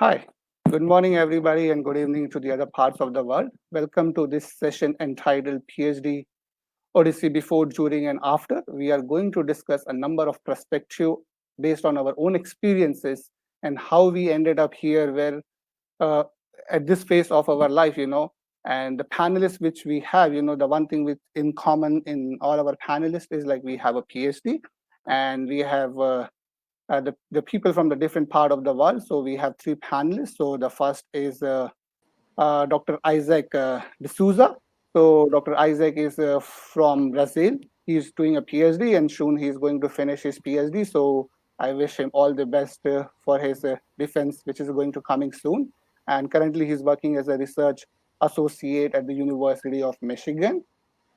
Hi, good morning, everybody, and good evening to the other parts of the world. Welcome to this session entitled PhD Odyssey Before, During, and After. We are going to discuss a number of perspectives based on our own experiences and how we ended up here, where uh, at this phase of our life. And the panelists which we have, the one thing with in common in all our panelists is like we have a PhD, and we have the people from the different part of the world. So we have three panelists. So the first is Dr. Isaac D'Souza. So Dr. Isaac is from Brazil. He's doing a PhD, and soon he's going to finish his PhD. So I wish him all the best for his defense, which is going to coming soon. And currently, he's working as a research associate at the University of Michigan.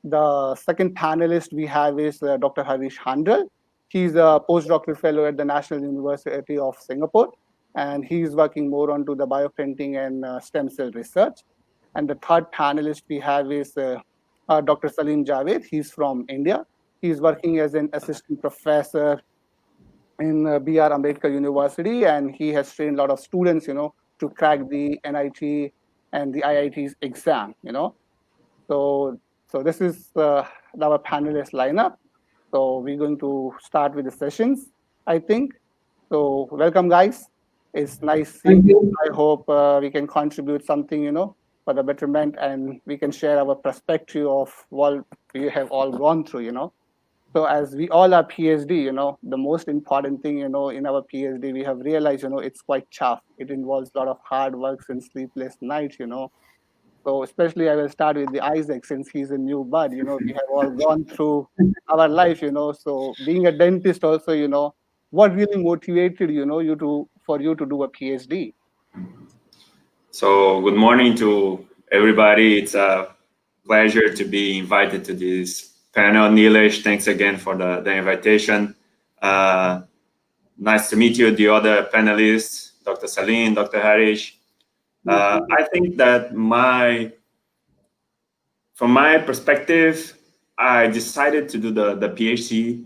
The second panelist we have is Dr. Harish Handal. He's a postdoctoral fellow at the National University of Singapore, and he's working more onto the bioprinting and stem cell research. And the third panelist we have is Dr. Salim Javed. He's from India. He's working as an assistant professor in B.R. Ambedkar University, and he has trained a lot of students, to crack the NIT and the IIT's exam. So, so this is our panelist lineup. So we're going to start with the sessions, I think. So welcome, guys. It's nice seeing you. I hope we can contribute something, for the betterment, and we can share our perspective of what we have all gone through. So as we all are PhD, the most important thing, in our PhD, we have realized, it's quite tough. It involves a lot of hard works and sleepless nights. So especially I will start with the Isaac, since he's a new bud. We have all gone through our life. So being a dentist also, what really motivated, you to do a PhD? So good morning to everybody. It's a pleasure to be invited to this panel. Nilesh, thanks again for the invitation. Nice to meet you, the other panelists, Dr. Salim, Dr. Harish. I think that from my perspective, I decided to do the PhD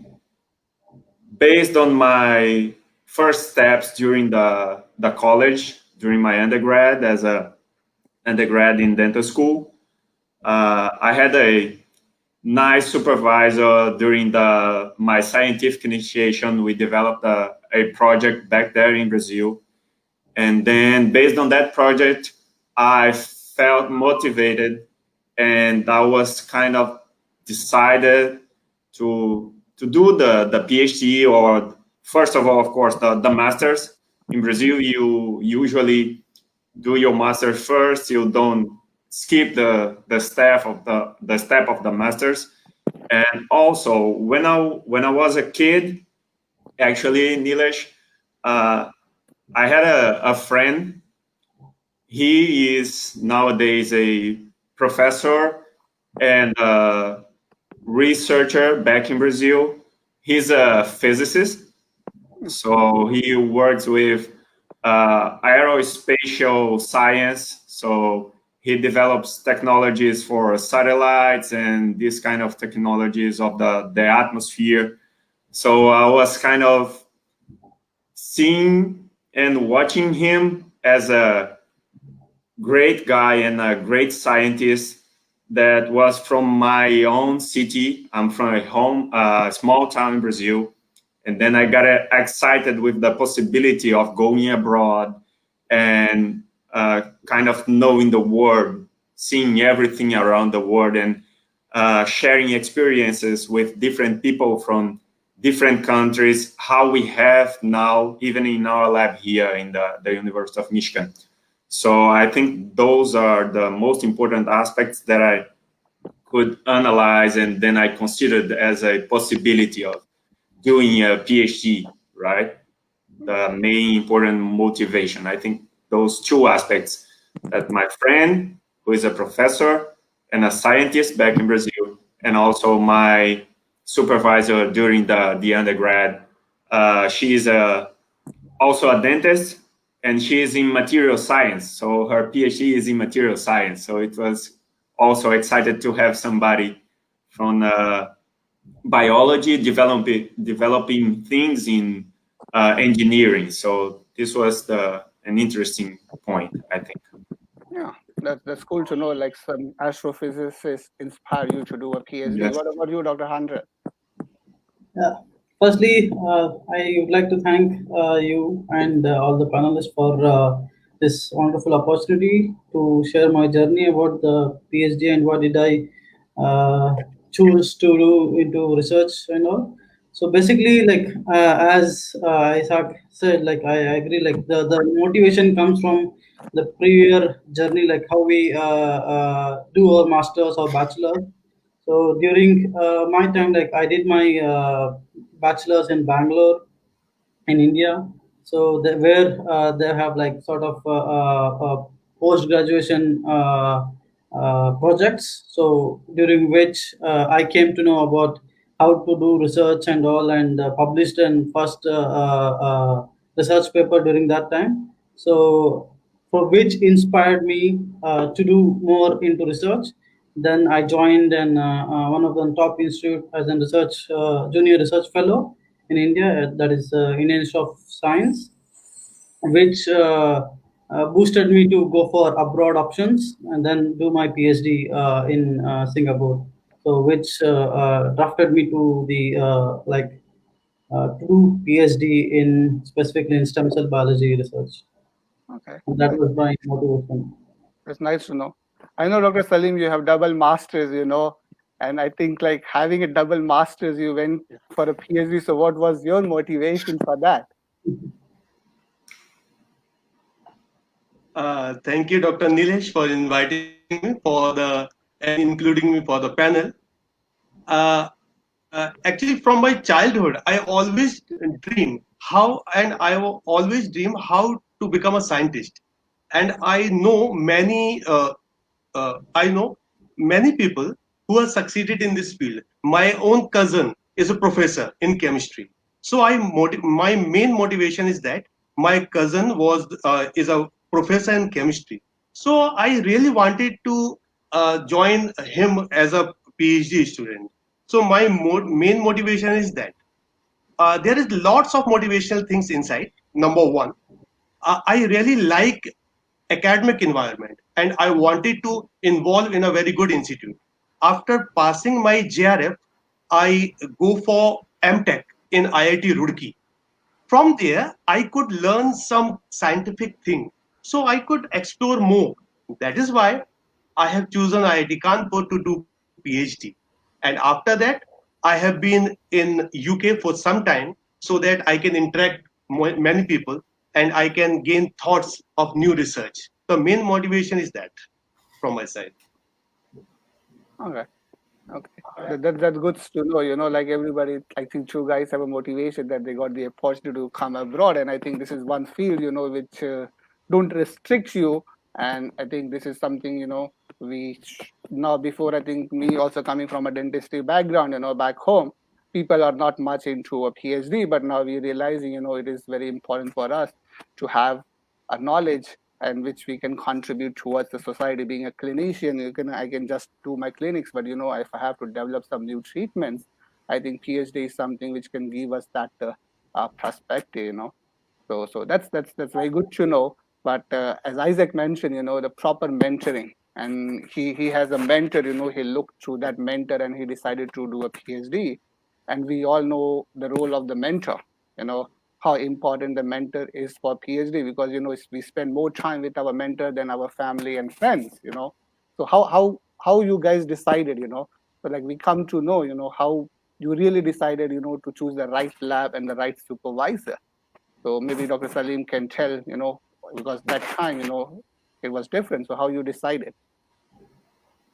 based on my first steps during the college, during my undergrad as a undergrad in dental school. I had a nice supervisor during my scientific initiation. We developed a project back there in Brazil. And then based on that project, I felt motivated, and I was kind of decided to do the PhD, or first of all, of course, the master's. In Brazil, you usually do your master's first. You don't skip the step of the master's. And also, when I was a kid, actually, Nilesh, uh, I had a friend. He is nowadays a professor and a researcher back in Brazil. He's a physicist, so he works with aerospatial science. So he develops technologies for satellites and this kind of technologies of the atmosphere. So I was kind of seeing and watching him as a great guy and a great scientist that was from my own city. I'm from a small town in Brazil. And then I got excited with the possibility of going abroad and kind of knowing the world, seeing everything around the world, and sharing experiences with different people from different countries, how we have now, even in our lab here in the University of Michigan. So I think those are the most important aspects that I could analyze, and then I considered as a possibility of doing a PhD, right? The main important motivation. I think those two aspects, that my friend, who is a professor and a scientist back in Brazil, and also my supervisor during the undergrad. She is also a dentist, and she is in material science. So her PhD is in material science. So it was also excited to have somebody from biology developing things in engineering. So this was an interesting point, I think. Yeah, that's cool to know. Like some astrophysicists inspire you to do a PhD. Yes. What about you, Dr. Handra? Yeah. Firstly, I would like to thank you and all the panelists for this wonderful opportunity to share my journey about the PhD and what did I choose to do into research and all. So basically, like as Isaac said, like I agree, like the motivation comes from the prior journey, like how we do our masters or bachelor. So during my time, like I did my bachelor's in Bangalore in India. So where they have like sort of post graduation projects. So during which I came to know about how to do research and all, and published an first research paper during that time. So for which inspired me to do more into research. Then I joined one of the top institute as a research junior research fellow in India, that is Indian Institute of Science, which boosted me to go for abroad options and then do my PhD in Singapore. So which drafted me to the to do PhD in specifically in stem cell biology research. Okay, And that nice. was my motivation. It's nice to know. I know, Dr. Salim, you have double masters, and I think like having a double masters, you went for a PhD. So what was your motivation for that? Thank you, Dr. Nilesh, for inviting me for the and including me for the panel. Uh, Actually, from my childhood, I always dream how, and I always dream how to become a scientist. And I know many people who have succeeded in this field. My own cousin is a professor in chemistry. So my main motivation is that my cousin was is a professor in chemistry. So I really wanted to join him as a PhD student. So my main motivation is that there is lots of motivational things inside. Number one, I really like academic environment and I wanted to involve in a very good institute. After passing my JRF, I go for MTech in IIT Roorkee. From there, I could learn some scientific thing. So I could explore more. That is why I have chosen IIT Kanpur to do PhD. And after that, I have been in UK for some time so that I can interact many people and I can gain thoughts of new research. The main motivation is that from my side. Okay. Okay, that's good to know. Like everybody, I think two guys have a motivation that they got the opportunity to come abroad, and I think this is one field, which don't restrict you. And I think this is something, now before I think me also coming from a dentistry background, back home, people are not much into a PhD, but now we're realizing, it is very important for us to have a knowledge and which we can contribute towards the society. Being a clinician, I can just do my clinics, but if I have to develop some new treatments, I think PhD is something which can give us that perspective. So that's very good to know. But as Isaac mentioned, the proper mentoring, and he has a mentor. He looked through that mentor and he decided to do a PhD, and we all know the role of the mentor. You know how important the mentor is for PhD, because we spend more time with our mentor than our family and friends. So how you guys decided? So like we come to know how you really decided to choose the right lab and the right supervisor. So maybe Dr. Salim can tell, because that time, it was different. So how you decided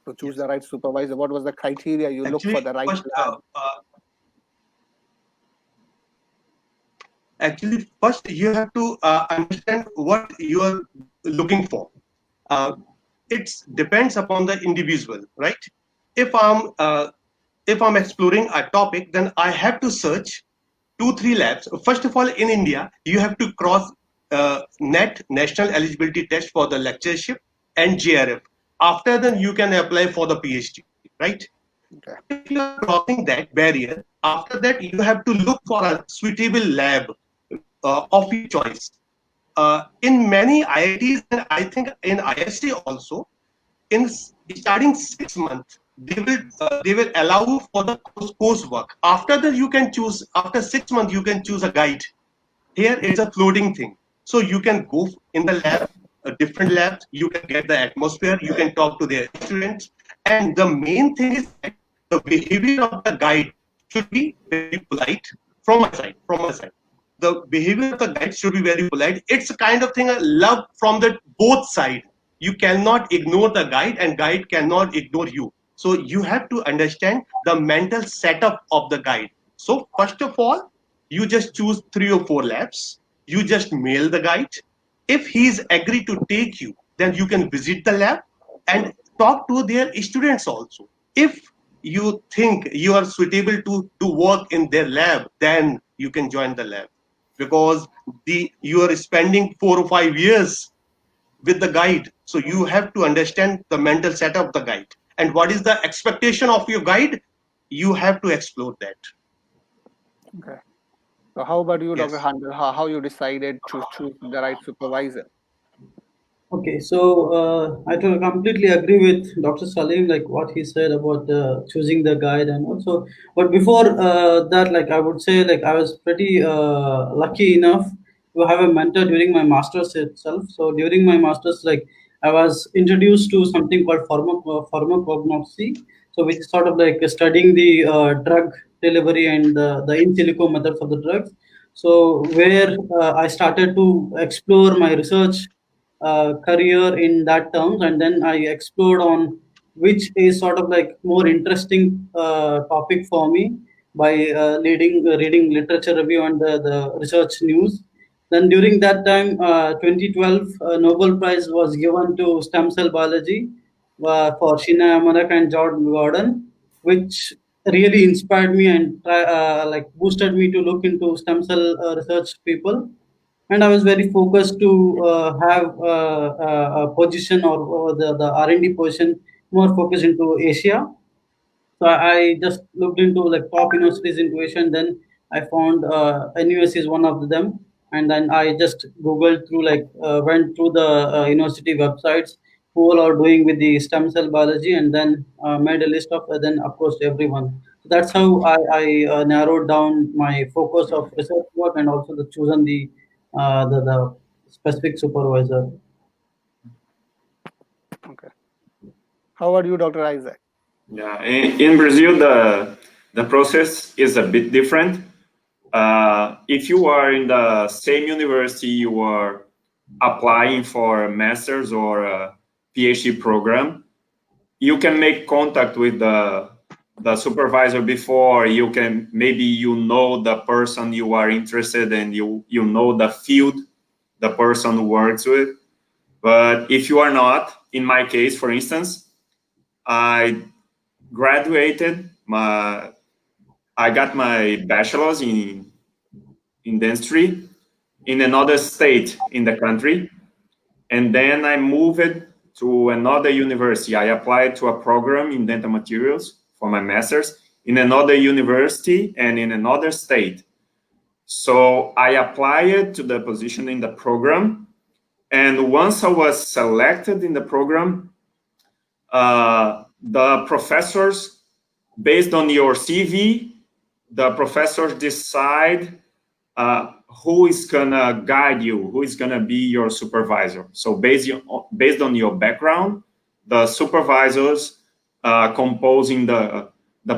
to choose Yes. the right supervisor? What was the criteria you look for Actually, the right first, lab? first you have to understand what you are looking for. Uh, it depends upon the individual, right? If I'm if I'm exploring a topic, then I have to search 2 3 labs. First of all, in India, you have to cross NET, National Eligibility Test for the lectureship, and JRF. After then, you can apply for the PhD, right? Okay. If you are crossing that barrier, after that, you have to look for a suitable lab of your choice. in many IITs and I think in IST also, in starting 6 months, they will allow for the coursework. After that, you can choose. After 6 months, you can choose a guide. Here it's a floating thing, so you can go in the lab, different labs. You can get the atmosphere. You can talk to their students, and the main thing is that the behavior of the guide should be very polite from my side. From my side, the behavior of the guide should be very polite. It's a kind of thing, a love from the both side. You cannot ignore the guide, and guide cannot ignore you. So you have to understand the mental setup of the guide. So first of all, you just choose 3 or 4 labs. You just mail the guide. If he's agreed to take you, then you can visit the lab and talk to their students also. If you think you are suitable to do work in their lab, then you can join the lab, because you are spending 4 or 5 years with the guide. So you have to understand the mental setup of the guide and what is the expectation of your guide. You have to explore that. Okay. So how about you, Yes. Dr. Handel? How you decided to choose the right supervisor? Okay, so I completely agree with Dr. Salim, like what he said about choosing the guide, and also, but before that, like I would say, like I was pretty lucky enough to have a mentor during my master's itself. So during my master's, like I was introduced to something called pharmacognosy, so which is sort of like studying the drug delivery and the in silico methods of the drugs. So where I started to explore my research career in that terms, and then I explored on which is sort of like more interesting topic for me by reading literature review and the research news. Then during that time, 2012 Nobel Prize was given to stem cell biology for Shina Amarak and George Gordon, which really inspired me and like boosted me to look into stem cell research people. And I was very focused to have a position, or the R&D position more focused into Asia. So I just looked into like top universities in Asia, and then I found NUS is one of them. And then I just googled through, like went through the university websites who all are doing with the stem cell biology, and then made a list of, then approached everyone. So that's how I narrowed down my focus of research work, and also the chosen the specific supervisor. Okay. How about you, Dr. Isaac? Yeah, in Brazil, the process is a bit different. If you are in the same university, you are applying for a master's or a PhD program, you can make contact with the supervisor before. You can, maybe you know the person you are interested in, you know the field the person works with. But if you are not, in my case, for instance, I graduated I got my bachelor's in dentistry in another state in the country, and then I moved to another university. I applied to a program in dental materials for my master's in another university and in another state. So I applied to the position in the program, and once I was selected in the program, the professors, based on your CV, the professors decide who is gonna guide you, who is gonna be your supervisor. So based on your background, the supervisors composing the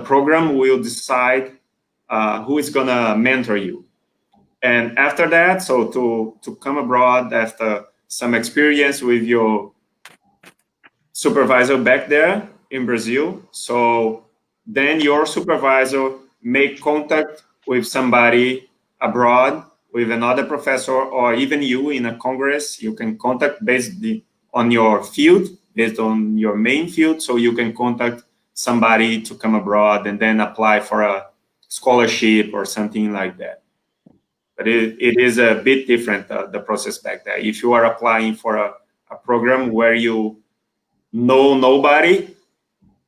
program will decide who is gonna mentor you. And after that, so to come abroad after some experience with your supervisor back there in Brazil, so then your supervisor make contact with somebody abroad, with another professor, or even you in a congress, you can contact based on your field, based on your main field. So you can contact somebody to come abroad and then apply for a scholarship or something like that. But it is a bit different, the process back there. If you are applying for a program where you know nobody,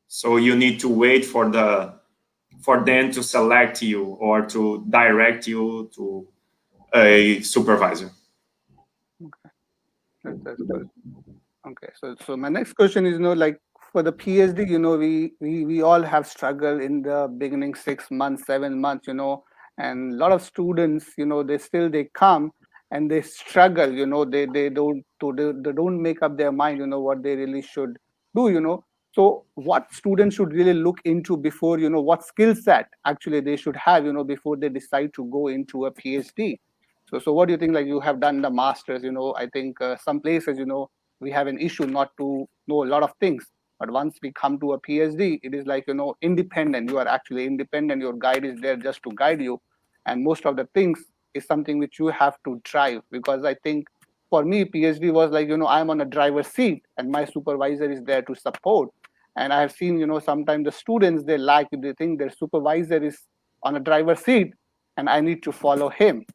so you need to wait for them to select you or to direct you to a supervisor. That's good. Okay, so my next question is, like for the PhD, we all have struggled in the beginning 6 months, 7 months, and a lot of students, they come and they struggle, they don't make up their mind, what they really should do. So what students should really look into before, what skill set actually they should have, before they decide to go into a PhD. So what do you think? Like you have done the masters, I think some places, we have an issue not to know a lot of things, but once we come to a PhD, it is like independent. You are actually independent. Your guide is there just to guide you, and most of the things is something which you have to drive. Because I think for me, PhD was like I'm on a driver's seat and my supervisor is there to support. And I have seen sometimes the students, they think their supervisor is on a driver's seat and I need to follow him.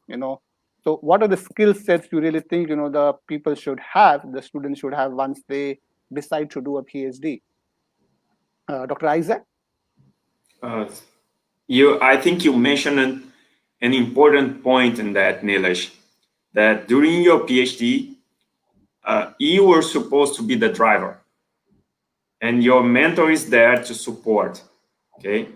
So what are the skill sets you really think the people should have, the students should have once they decide to do a PhD? Dr. Isaac? Uh, I think you mentioned an important point in that, Nilesh, that during your PhD, you were supposed to be the driver, and your mentor is there to support. Okay,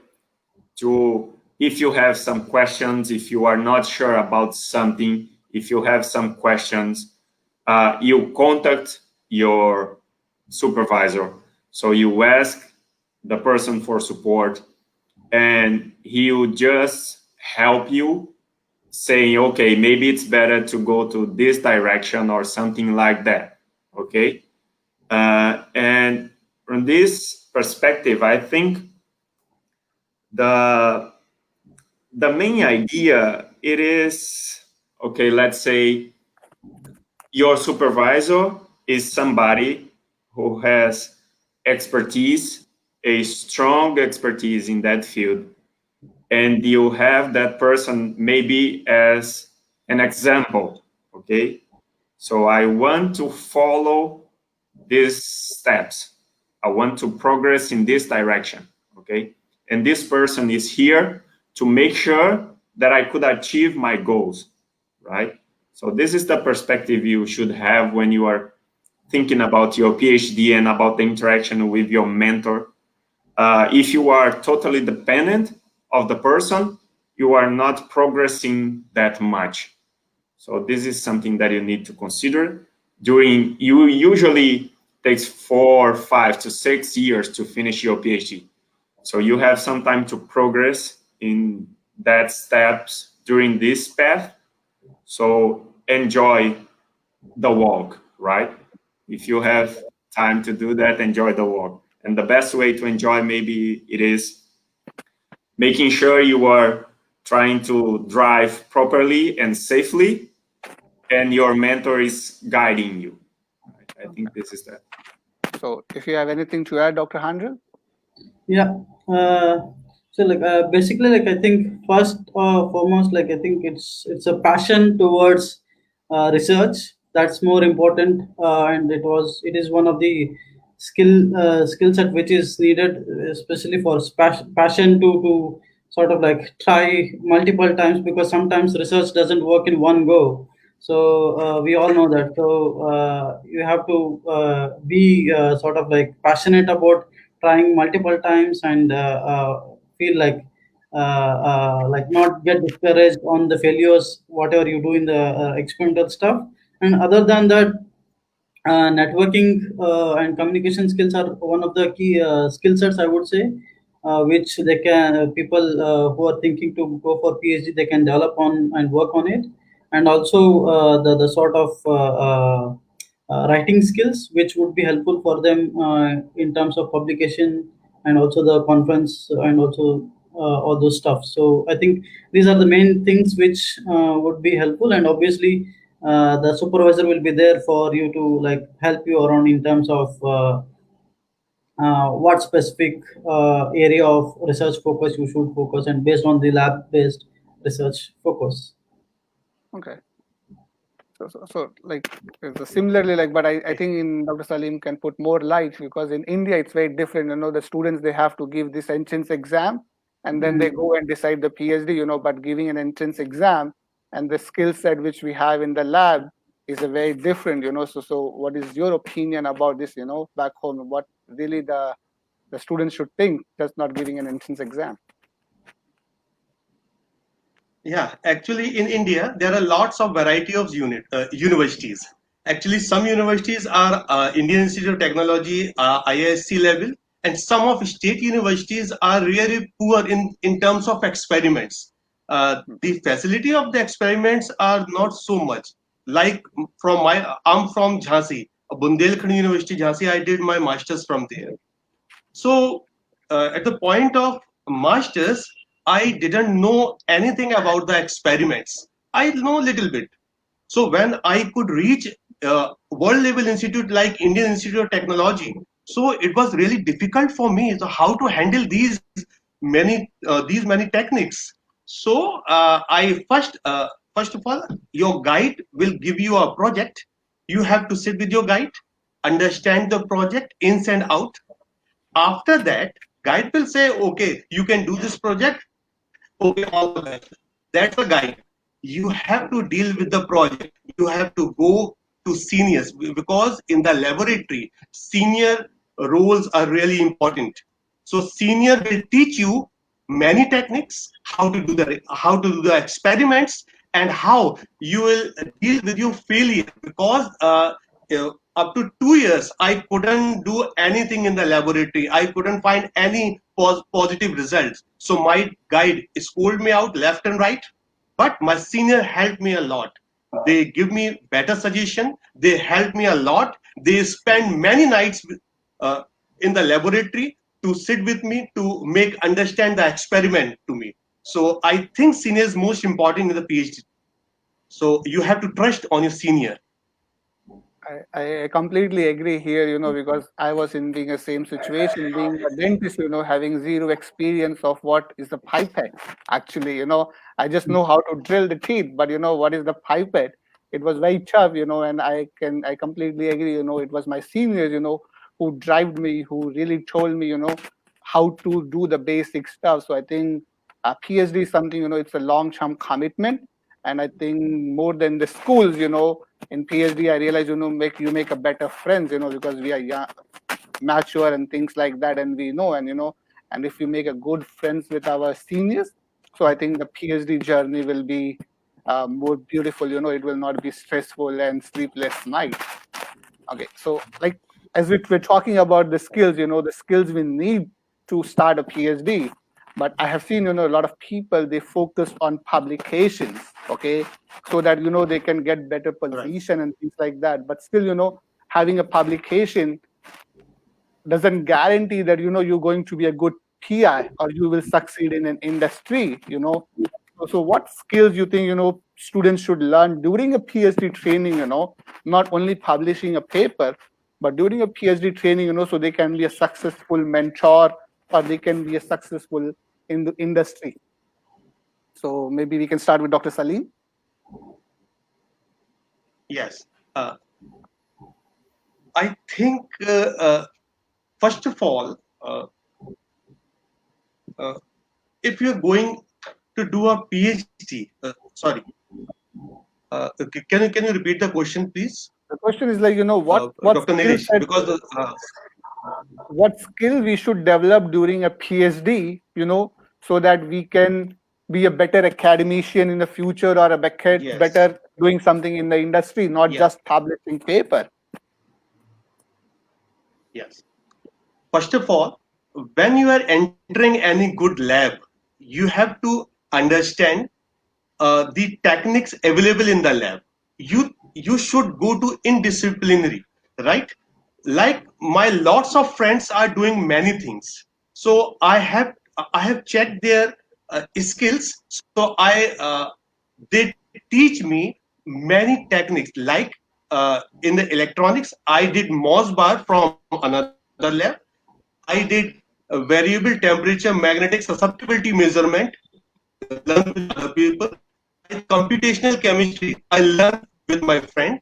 if you have some questions, if you are not sure about something, if you have some questions, you contact your supervisor. So you ask the person for support, and he will just help you, saying, okay, maybe it's better to go to this direction or something like that. Okay, and from this perspective, I think the main idea, it is, okay, let's say your supervisor is somebody who has expertise, a strong expertise in that field, and you have that person maybe as an example. Okay, so I want to follow these steps, I want to progress in this direction. Okay, and this person is here to make sure that I could achieve my goals, right? So this is the perspective you should have when you are thinking about your PhD and about the interaction with your mentor. If you are totally dependent of the person, you are not progressing that much. So this is something that you need to consider. You usually takes 4, 5 to 6 years to finish your PhD. So you have some time to progress in that steps during this path. So enjoy the walk, right? If you have time to do that, enjoy the walk. And the best way to enjoy, maybe it is making sure you are trying to drive properly and safely, and your mentor is guiding you. I think this is that. So if you have anything to add, Dr. Handel? Yeah. So like basically, like I think first foremost, like I think it's a passion towards research that's more important, and it is one of the skill set which is needed, especially for passion to sort of like try multiple times, because sometimes research doesn't work in one go. So we all know that. So you have to be sort of like passionate about trying multiple times, and feel like not get discouraged on the failures whatever you do in the experimental stuff. And other than that, networking and communication skills are one of the key skill sets, I would say, which they can people who are thinking to go for PhD, they can develop on and work on it. And also the sort of writing skills, which would be helpful for them in terms of publication, and also the conference, and also all those stuff. So I think these are the main things which would be helpful. And obviously the supervisor will be there for you to like help you around in terms of what specific area of research focus you should focus, and based on the lab based research focus. Okay. So like similarly, like, but I think in Dr. Salim can put more light, because in India it's very different. The students, they have to give this entrance exam and then they go and decide the PhD. But giving an entrance exam and the skill set which we have in the lab, is a very different, so what is your opinion about this, back home? What really the students should think, just not giving an entrance exam? Yeah, actually, in India, there are lots of variety of universities. Actually, some universities are Indian Institute of Technology, IISc level, and some of state universities are really poor in terms of experiments. The facility of the experiments are not so much. Like I'm from Jhansi, Bundelkhand University, Jhansi. I did my masters from there. So at the point of masters, I didn't know anything about the experiments. I know a little bit. So when I could reach world level institute like Indian Institute of Technology, so it was really difficult for me. So how to handle these many techniques. So I first of all, your guide will give you a project. You have to sit with your guide, understand the project ins and out. After that, guide will say, okay, you can do this project. Okay, all the best. That's a guide. You have to deal with the project. You have to go to seniors because in the laboratory, senior roles are really important. So senior will teach you many techniques, how to do the experiments, and how you will deal with your failure. Because up to 2 years, I couldn't do anything in the laboratory. I couldn't find any positive results. So my guide scolded me out left and right, but my senior helped me a lot. They give me better suggestion. They help me a lot. They spend many nights uh, in the laboratory to sit with me to make understand the experiment to me. So I think senior is most important in the PhD. So you have to trust on your senior. I completely agree here, because I was in being the same situation, being a dentist, having zero experience of what is the pipette. Actually, I just know how to drill the teeth, but what is the pipette? It was very tough, and I completely agree, it was my seniors, who drove me, who really told me, how to do the basic stuff. So I think a PhD is something, it's a long-term commitment. And I think more than the schools, in PhD, I realize, make a better friends, because we are young, mature and things like that, and we know, and if we make a good friends with our seniors, so I think the PhD journey will be more beautiful. It will not be stressful and sleepless nights. Okay, so like as we're talking about the skills, the skills we need to start a PhD. But I have seen, a lot of people, they focus on publications, okay, so that they can get better position and things like that. But still, having a publication doesn't guarantee that you're going to be a good PI or you will succeed in an industry. So what skills you think students should learn during a PhD training? Not only publishing a paper, but during a PhD training, so they can be a successful mentor or they can be a successful in the industry. So maybe we can start with Dr. Salim. Yes. I think, first of all, if you're going to do a PhD, sorry, can you repeat the question, please? The question is like, what Dr. skill Nilesh, set, because what skill we should develop during a PhD, so that we can be a better academician in the future or a yes, better doing something in the industry, not yes, just publishing paper. yes. First of all, when you are entering any good lab, you have to understand the techniques available in the lab. You should go to indisciplinary, right? Like my lots of friends are doing many things, so I have checked their skills. So they teach me many techniques. Like in the electronics, I did MOS bar from another lab. I did variable temperature magnetic susceptibility measurement, learn with other people. I did computational chemistry. I learned with my friend.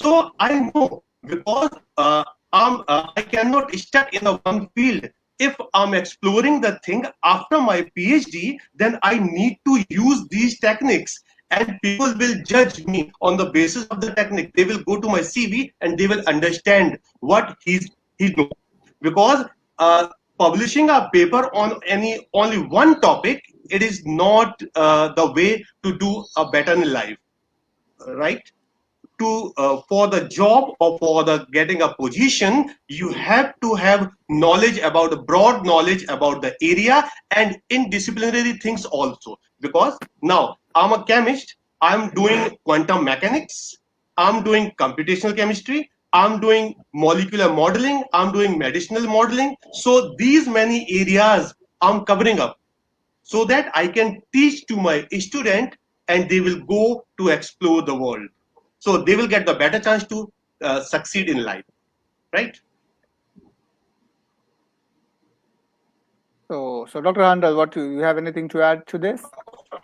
So I know because I cannot stuck in a one field. If I'm exploring the thing after my PhD, then I need to use these techniques. and people will judge me on the basis of the technique. They will go to my CV and they will understand what he knows. Because publishing a paper on only one topic, it is not the way to do a better in life, right? To for the job or for the getting a position, you have to have knowledge about broad knowledge about the area and in disciplinary things also. Because now I'm a chemist, I'm doing quantum mechanics, I'm doing computational chemistry, I'm doing molecular modeling, I'm doing medicinal modeling. So these many areas I'm covering up, so that I can teach to my student and they will go to explore the world. So they will get the better chance to succeed in life, right? So Dr. Handal, what you have anything to add to this?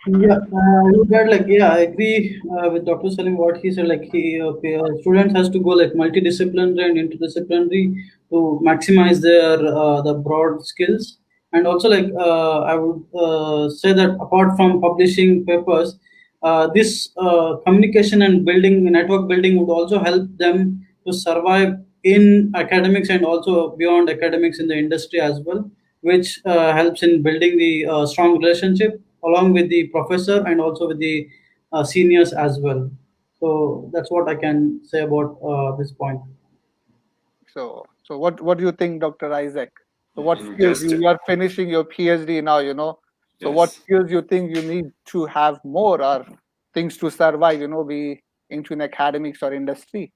Yeah, I would add, like, yeah, I agree with Dr. Salim what he said. Like, students has to go like multidisciplinary and interdisciplinary to maximize their the broad skills. And also, like, I would say that apart from publishing papers, this communication and building network building would also help them to survive in academics and also beyond academics in the industry as well, which helps in building the strong relationship along with the professor and also with the seniors as well. So that's what I can say about this point. So what do you think, Dr. Isaac? So what skills Just you are finishing your PhD now, So what yes. skills you think you need to have more or things to survive, be into an academics or industry?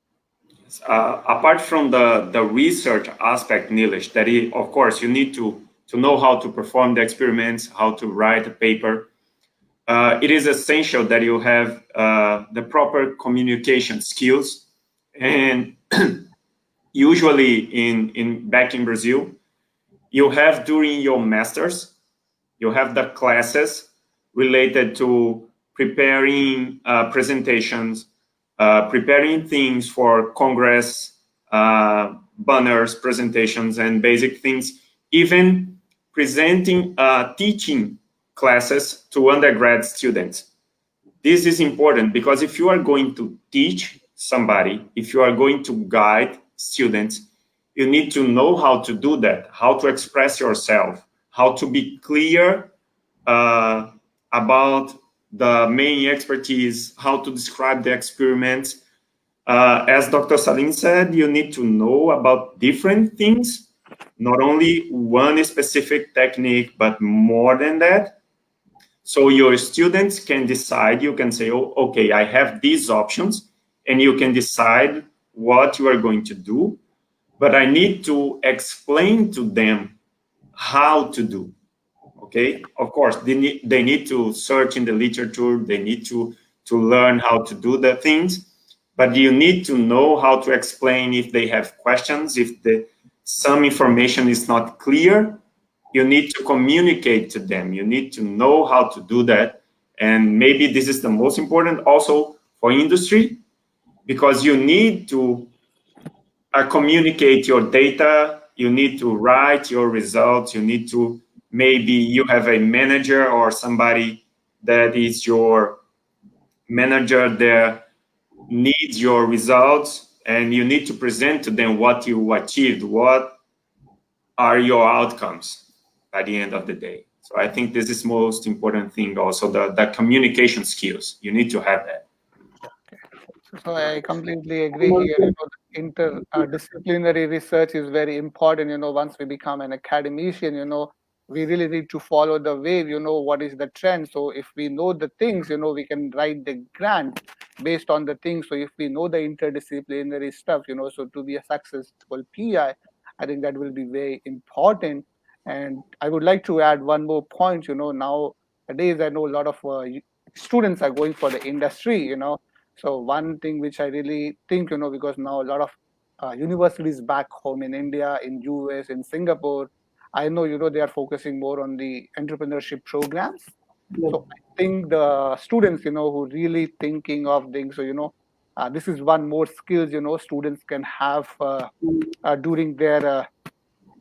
Apart from the research aspect, Nilesh, of course you need to know how to perform the experiments, how to write a paper. It is essential that you have the proper communication skills, and usually in back in Brazil, you have during your masters, you have the classes related to preparing presentations, preparing things for Congress, banners, presentations, and basic things, even presenting teaching classes to undergrad students. This is important because if you are going to teach somebody, if you are going to guide students, you need to know how to do that, how to express yourself, how to be clear uh, about the main expertise, how to describe the experiments. As Dr. Salim said, you need to know about different things, not only one specific technique, but more than that. So your students can decide, you can say, oh, okay, I have these options, and you can decide what you are going to do, but I need to explain to them how to do. Okay, of course, they need to search in the literature, they need to learn how to do the things, but you need to know how to explain if they have questions, if some information is not clear, you need to communicate to them. You need to know how to do that. And maybe this is the most important also for industry, because you need to communicate your data. You need to write your results. You need to, maybe you have a manager or somebody that is your manager that needs your results, and you need to present to them what you achieved, what are your outcomes by the end of the day. So I think this is most important thing also, the communication skills. You need to have that. So I completely agree here. Interdisciplinary research is very important. Once we become an academician, we really need to follow the wave. What is the trend. So if we know the things, we can write the grant based on the things. So if we know the interdisciplinary stuff, so to be a successful PI, I think that will be very important. And I would like to add one more point. Nowadays I know a lot of students are going for the industry. So one thing which I really think, because now a lot of universities back home in India, in US, in Singapore, I know, they are focusing more on the entrepreneurship programs. Yeah. So I think the students, who really thinking of things, so, this is one more skills, students can have during their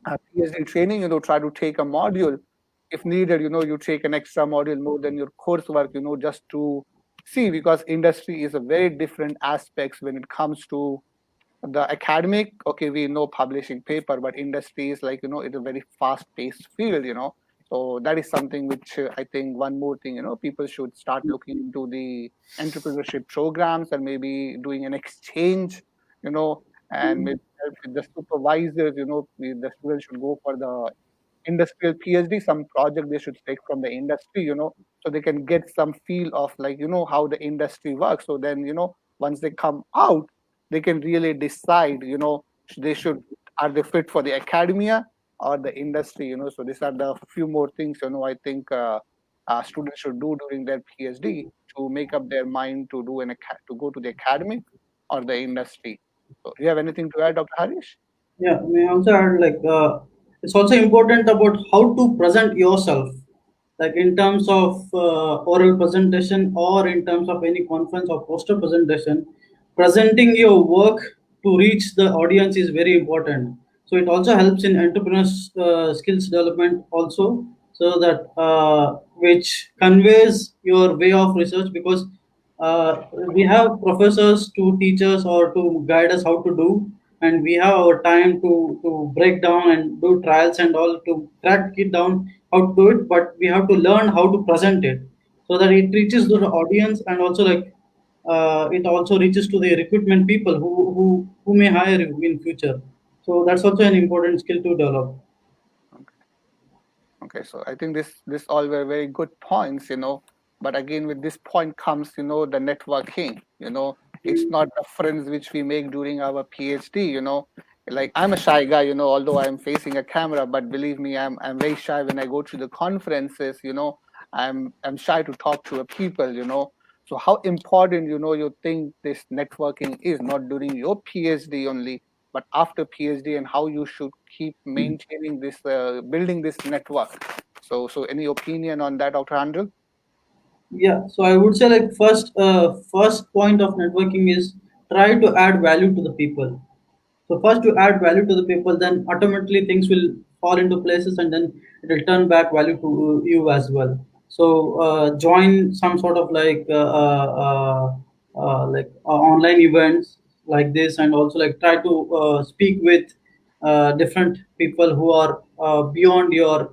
PhD training, try to take a module. If needed, you take an extra module more than your coursework, just to see, because industry is a very different aspects when it comes to the academic. Okay, we know publishing paper, but industry is like, it's a very fast paced field, so that is something which I think one more thing, people should start looking into the entrepreneurship programs and maybe doing an exchange, and maybe help with the supervisors, the students should go for the industrial PhD, some project they should take from the industry, so they can get some feel of like, how the industry works. So then, once they come out, they can really decide, they should, are they fit for the academia or the industry, So these are the few more things, I think students should do during their PhD to make up their mind to do to go to the academic or the industry. So do you have anything to add, Dr. Harish? Yeah, may I also add like it's also important about how to present yourself, like in terms of oral presentation or in terms of any conference or poster presentation. Presenting your work to reach the audience is very important. So it also helps in entrepreneurs skills development also, so that which conveys your way of research, because we have professors to teach us or to guide us how to do, and we have our time to break down and do trials and all to track it down how to do it, but we have to learn how to present it so that it reaches to the audience, and also like it also reaches to the recruitment people who may hire you in future. So that's also an important skill to develop. Okay, so I think this all were very good points, But again, with this point comes, the networking. It's not the friends which we make during our PhD. Like I'm a shy guy, although I'm facing a camera, but believe me, I'm very shy when I go to the conferences. I'm shy to talk to a people. So how important, you think this networking is, not during your PhD only, but after PhD, and how you should keep maintaining this, building this network. So any opinion on that, Dr. Handel? Yeah, so I would say like first point of networking is try to add value to the people. So first you add value to the people, then automatically things will fall into places, and then it will turn back value to you as well. So join some sort of online events like this, and also like try to speak with different people who are beyond your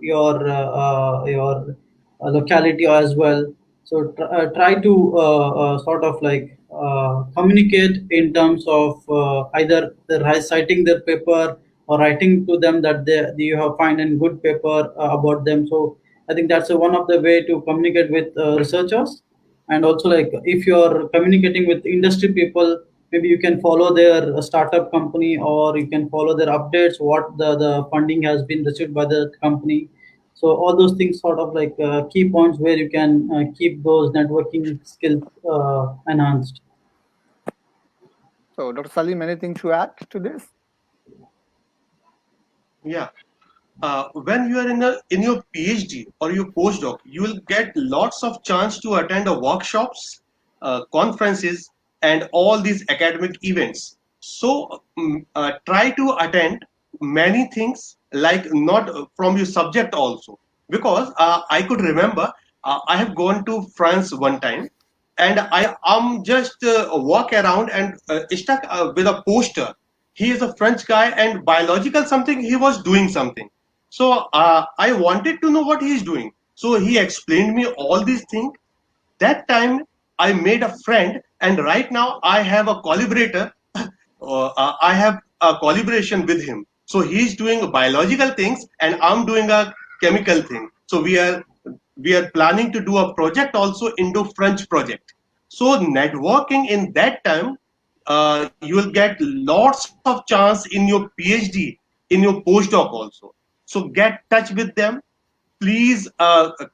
locality as well. So try to sort of like communicate in terms of either the citing their paper or writing to them that you have find a good paper about them. So I think that's one of the way to communicate with researchers. And also like if you're communicating with industry people, maybe you can follow their startup company, or you can follow their updates, what the funding has been received by the company. So all those things sort of like key points where you can keep those networking skills enhanced. So Dr. Salim, anything to add to this? Yeah. When you are in your PhD or your postdoc, you will get lots of chance to attend workshops, conferences, and all these academic events. So try to attend many things, like not from your subject also, because I could remember I have gone to France one time, and I am just walk around and stuck with a poster. He is a French guy, and biological something he was doing something. So I wanted to know what he is doing. So he explained me all these things. That time I made a friend, and right now I have a collaborator. I have a collaboration with him. So he's doing biological things, and I'm doing a chemical thing. So we are planning to do a project also, Indo French project. So networking in that time, you will get lots of chance in your PhD, in your postdoc also. So get touch with them. Please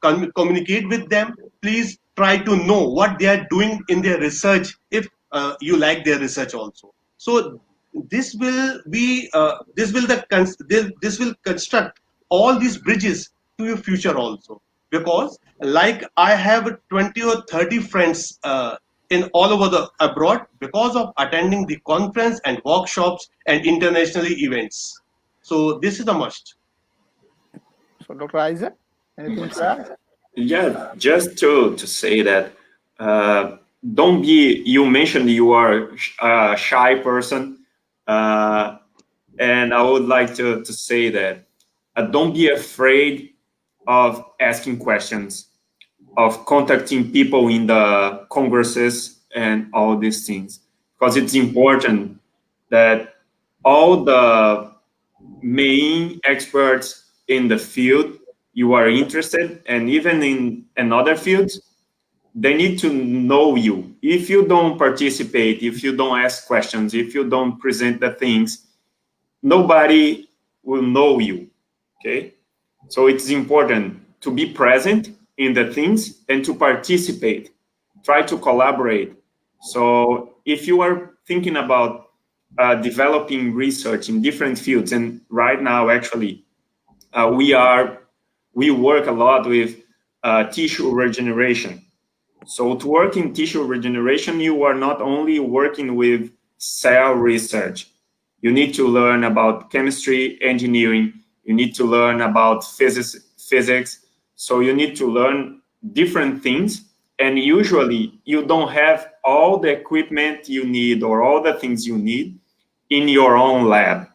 communicate with them. Please try to know what they are doing in their research, if you like their research also. So this will construct all these bridges to your future also, because like I have 20 or 30 friends in all over the abroad, because of attending the conference and workshops and internationally events. So this is a must. So Dr. Isaac, anything to add? Yeah, just to say that don't be, you mentioned you are a shy person, and I would like to say that don't be afraid of asking questions, of contacting people in the congresses and all these things, because it's important that all the main experts in the field you are interested, and even in another fields, they need to know you. If you don't participate, if you don't ask questions, if you don't present the things, nobody will know you. Okay, so it's important to be present in the things and to participate, try to collaborate. So if you are thinking about developing research in different fields, and right now actually we work a lot with tissue regeneration. So to work in tissue regeneration, you are not only working with cell research. You need to learn about chemistry, engineering. You need to learn about physics. So you need to learn different things. And usually you don't have all the equipment you need or all the things you need in your own lab.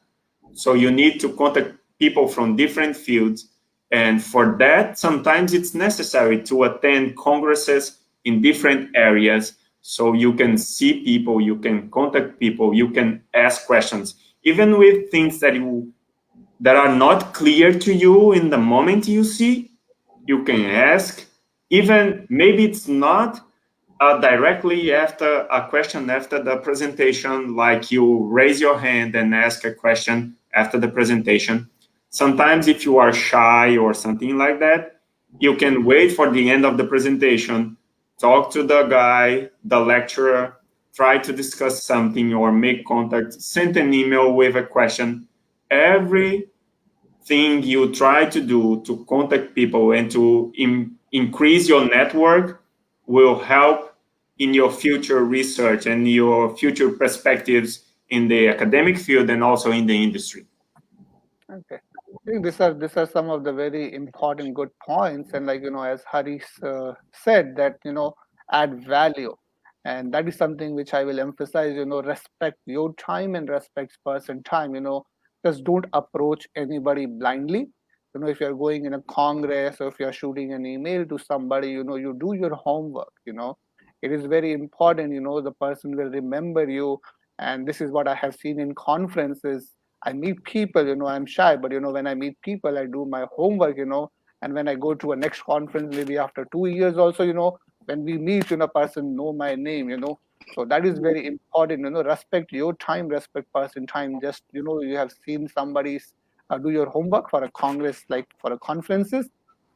So you need to contact people from different fields. And for that, sometimes it's necessary to attend congresses in different areas so you can see people, you can contact people, you can ask questions, even with things that are not clear to you in the moment you see, you can ask. Even maybe it's not directly after a question after the presentation, like you raise your hand and ask a question after the presentation. Sometimes if you are shy or something like that, you can wait for the end of the presentation, talk to the guy, the lecturer, try to discuss something or make contact, send an email with a question. Everything you try to do to contact people and to increase your network will help in your future research and your future perspectives in the academic field and also in the industry. Okay. I think these are some of the very important good points, and as Harish said, that add value, and that is something which I will emphasize. Respect your time and respect person time. Just don't approach anybody blindly. If you're going in a congress or if you're shooting an email to somebody, you do your homework. It is very important. The person will remember you, and this is what I have seen in conferences. I meet people, I'm shy, but when I meet people, I do my homework, and when I go to a next conference, maybe after 2 years also, when we meet, person know my name, so that is very important, respect your time, respect person time. Just, you have seen somebody do your homework for a congress, like for a conferences,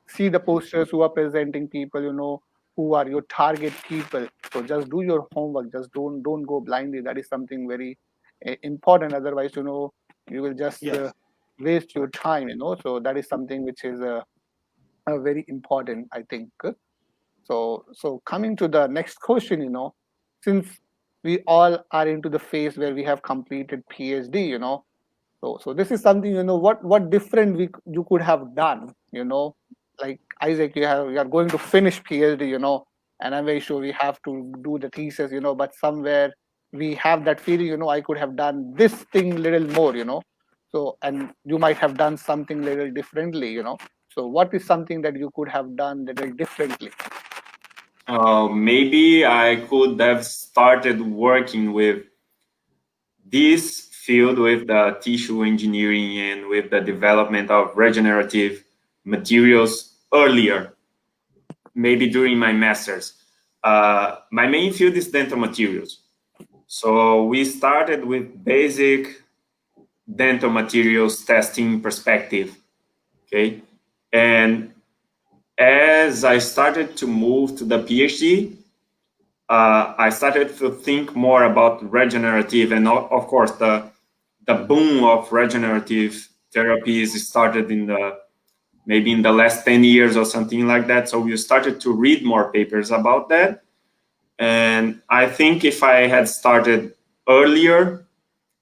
see the posters who are presenting people, who are your target people. So just do your homework, just don't go blindly. That is something very important. Otherwise, you will just Yes. waste your time. So that is something which is very important, I think. So coming to the next question, since we all are into the phase where we have completed PhD, so this is something, what different you could have done, like Isaac, you are going to finish PhD, and I'm very sure we have to do the thesis, but somewhere we have that feeling, I could have done this thing little more, so, and you might have done something little differently, so what is something that you could have done little differently? Maybe I could have started working with this field, with the tissue engineering and with the development of regenerative materials earlier, maybe during my master's. My main field is dental materials. So we started with basic dental materials testing perspective, okay? And as I started to move to the PhD, I started to think more about regenerative, and of course, the boom of regenerative therapies started in the maybe in the last 10 years or something like that. So we started to read more papers about that. And I think if I had started earlier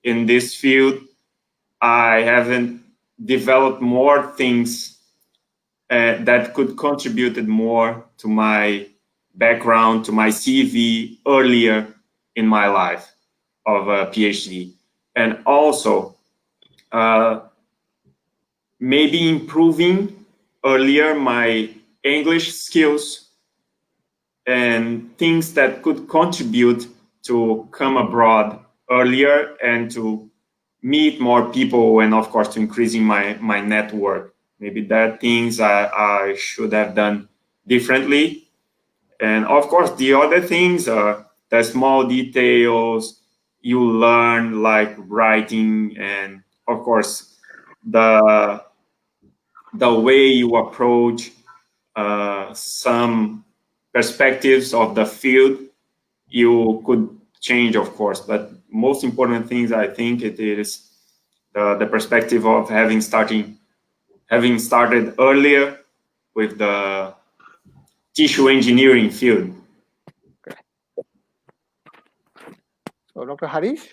in this field, I haven't developed more things that could contributed more to my background, to my CV earlier in my life of a PhD. And also maybe improving earlier my English skills and things that could contribute to come abroad earlier and to meet more people, and of course to increasing my network. Maybe that things I should have done differently. And of course the other things are the small details you learn, like writing, and of course the way you approach some perspectives of the field you could change, of course. But most important things, I think, it is the perspective of having started earlier with the tissue engineering field. So, Dr. Harish,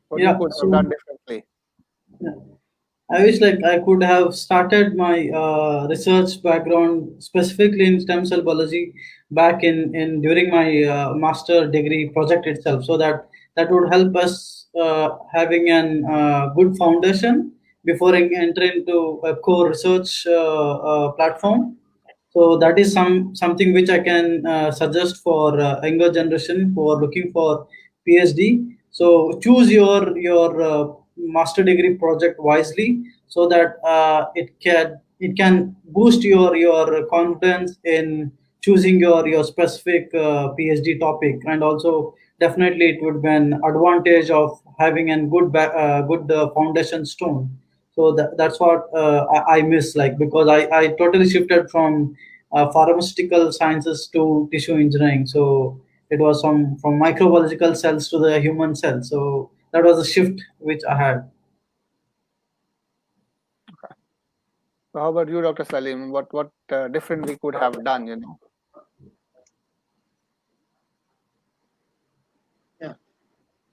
what Yeah, you could so have done differently? I wish like I could have started my research background specifically in stem cell biology back in during my master degree project itself, so that that would help us having an good foundation before enter into a core research platform. So that is something which I can suggest for younger generation who are looking for PhD. So choose your master degree project wisely, so that it can boost your confidence in choosing your specific PhD topic. And also definitely it would be an advantage of having a good foundation stone. So that's what I miss, like, because I totally shifted from pharmaceutical sciences to tissue engineering. So it was from microbiological cells to the human cell. So that was a shift which I had. So how about you, Dr. Salim? What different we could have done? Yeah.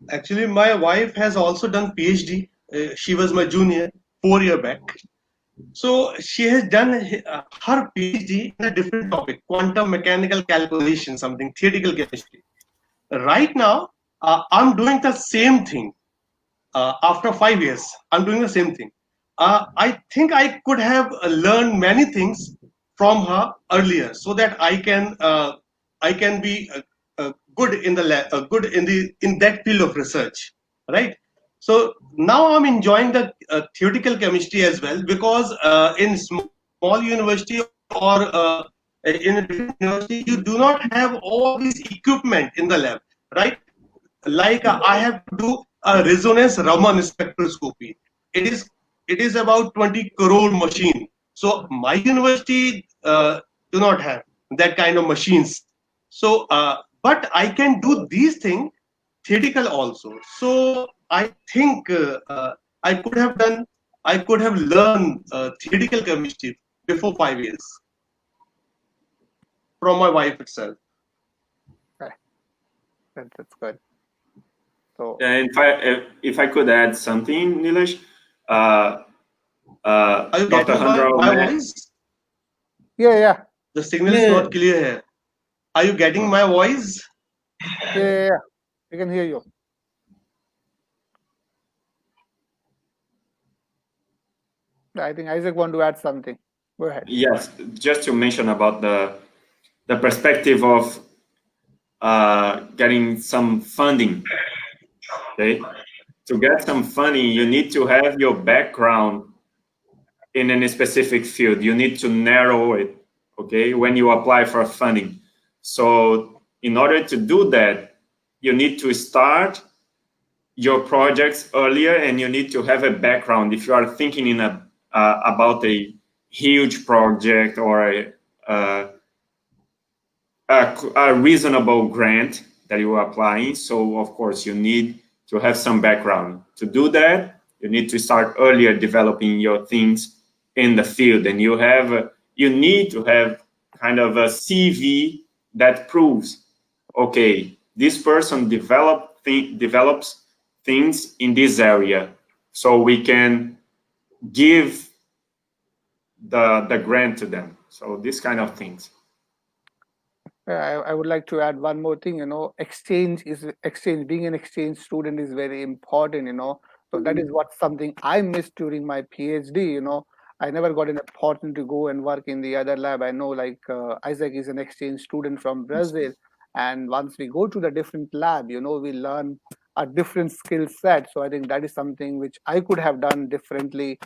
Actually, my wife has also done PhD. She was my junior 4 year back. So she has done her PhD in a different topic, quantum mechanical calculation, something theoretical chemistry. Right now, I'm doing the same thing. After 5 years, I'm doing the same thing. I think I could have learned many things from her earlier, so that I can be good in the good in that field of research, right? So now I'm enjoying the theoretical chemistry as well, because in small university or in a different university, you do not have all these equipment in the lab, right? Like I have to do a resonance Raman spectroscopy. It is about 20 crore machine. So my university do not have that kind of machines. So but I can do these things theoretical also. So I think I could have learned theoretical chemistry before 5 years from my wife itself. Okay, that's good. So And if I could add something, Nilesh, Are you Dr. getting my Handra, voice? yeah. The signal is Yeah, not clear here. Are you getting my voice? Yeah. We can hear you. I think Isaac want to add something. Go ahead. yes, just to mention about the perspective of getting some funding. Okay, to get some funding, you need to have your background in a specific field. You need to narrow it. Okay, when you apply for funding. So in order to do that, you need to start your projects earlier, and you need to have a background. If you are thinking about a huge project or a reasonable grant that you are applying, so of course you need to have some background. To do that, you need to start earlier developing your things in the field, and you need to have kind of a CV that proves, okay, this person develops things in this area, so we can give the grant to them. So this kind of things. I would like to add one more thing. Exchange. Being an exchange student is very important. So that is what something I missed during my PhD. I never got an opportunity to go and work in the other lab. I know, like Isaac is an exchange student from Brazil, and once we go to the different lab, we learn a different skill set. So I think that is something which I could have done differently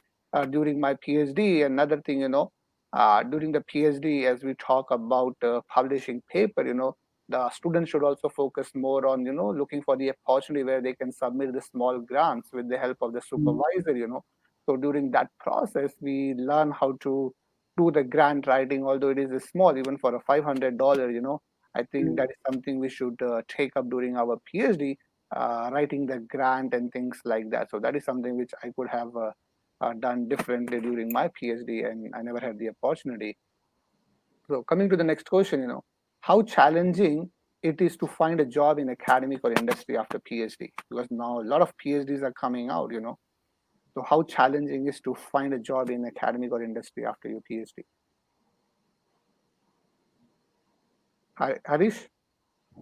during my PhD. Another thing, during the PhD, as we talk about publishing paper, the students should also focus more on, looking for the opportunity where they can submit the small grants with the help of the supervisor. So during that process, we learn how to do the grant writing, although it is small, even for a $500. I think that is something we should take up during our PhD, writing the grant and things like that. So that is something which I could have done differently during my PhD, and I never had the opportunity. So coming to the next question, how challenging it is to find a job in academic or industry after PhD? Because now a lot of PhDs are coming out. So how challenging is to find a job in academic or industry after your PhD? Harish?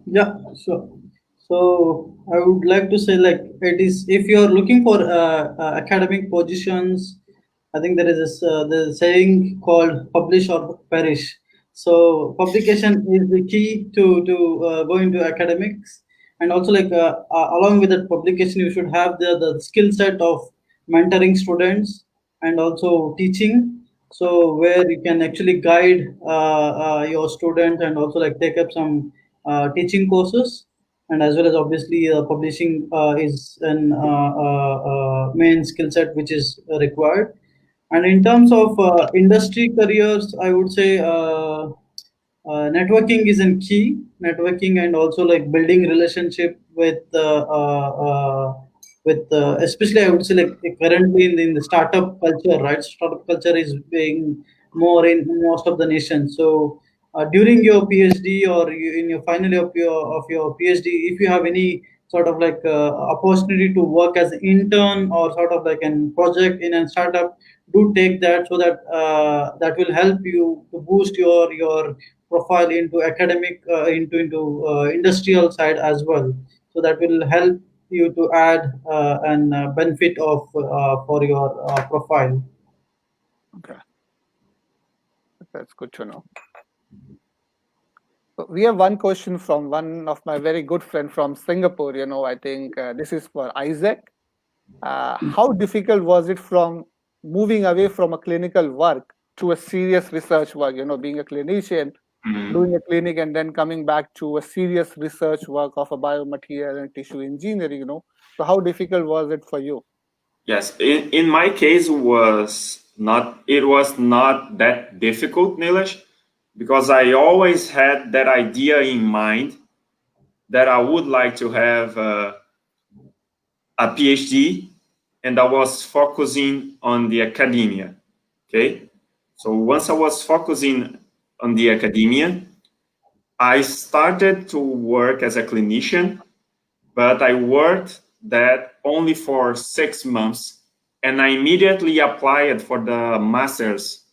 Yeah, sure. So I would like to say, like, it is if you are looking for academic positions, I think there is this the saying called "publish or perish." So publication is the key to go into academics, and also like along with that publication, you should have the skill set of mentoring students and also teaching. So where you can actually guide your students and also like take up some teaching courses, and as well as obviously publishing is an main skill set which is required. And in terms of industry careers, I would say networking is in key. Networking and also like building relationship with especially I would say like currently in the startup culture, right? Startup culture is being more in most of the nation. So during your PhD or in your final year of your PhD, if you have any sort of like opportunity to work as an intern or sort of like a project in a startup, do take that, so that that will help you to boost your profile into academic into industrial side as well. So that will help you to add an benefit of for your profile. Okay, that's good to know. So we have one question from one of my very good friend from Singapore. I think this is for Isaac. How difficult was it from moving away from a clinical work to a serious research work? Being a clinician, doing a clinic, and then coming back to a serious research work of a biomaterial and tissue engineering. So how difficult was it for you? Yes, in my case it was not that difficult, Nilesh, because I always had that idea in mind that I would like to have a PhD, and I was focusing on the academia. Okay, so once I was focusing on the academia, I started to work as a clinician, but I worked that only for 6 months, and I immediately applied for the master's.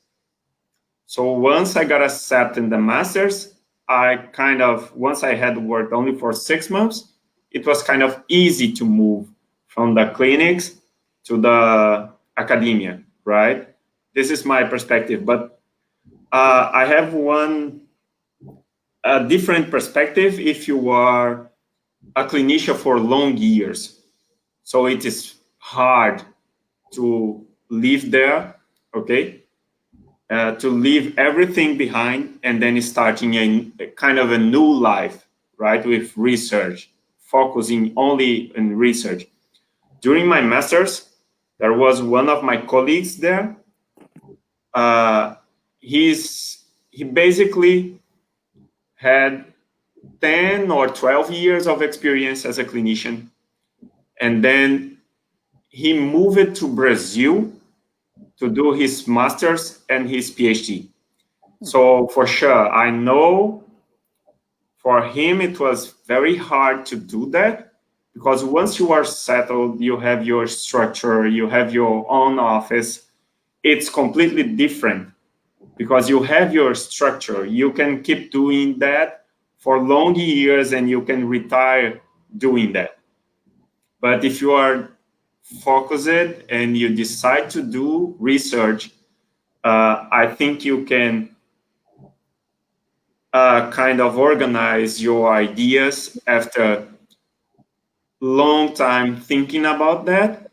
So once I got accepted in the master's, once I had worked only for 6 months, it was kind of easy to move from the clinics to the academia, right? This is my perspective, but I have a different perspective if you are a clinician for long years. So it is hard to live there, okay? To leave everything behind and then starting a kind of a new life, right? With research, focusing only on research. During my master's, there was one of my colleagues there. He basically had 10 or 12 years of experience as a clinician. And then he moved to Brazil to do his master's and his PhD. So for sure, I know for him it was very hard to do that, because once you are settled, you have your structure, you have your own office, it's completely different because you have your structure. You can keep doing that for long years and you can retire doing that. But if you are focused and you decide to do research, I think you can kind of organize your ideas after long time thinking about that.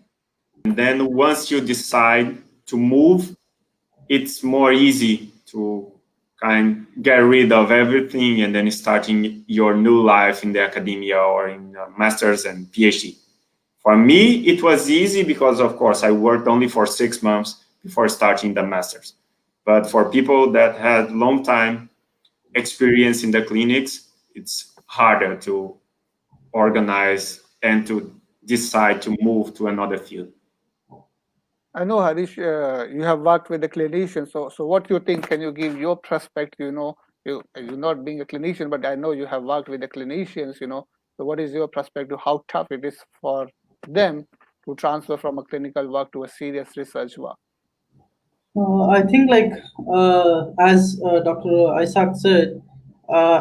And then once you decide to move, it's more easy to kind of get rid of everything and then starting your new life in the academia or in master's and PhD. For me, it was easy because, of course, I worked only for 6 months before starting the master's. But for people that had long time experience in the clinics, it's harder to organize and to decide to move to another field. I know, Harish, you have worked with the clinician. So what do you think? Can you give your perspective? You not being a clinician, but I know you have worked with the clinicians. So what is your perspective? How tough it is for them to transfer from a clinical work to a serious research work? I think, like as Dr. Isaac said,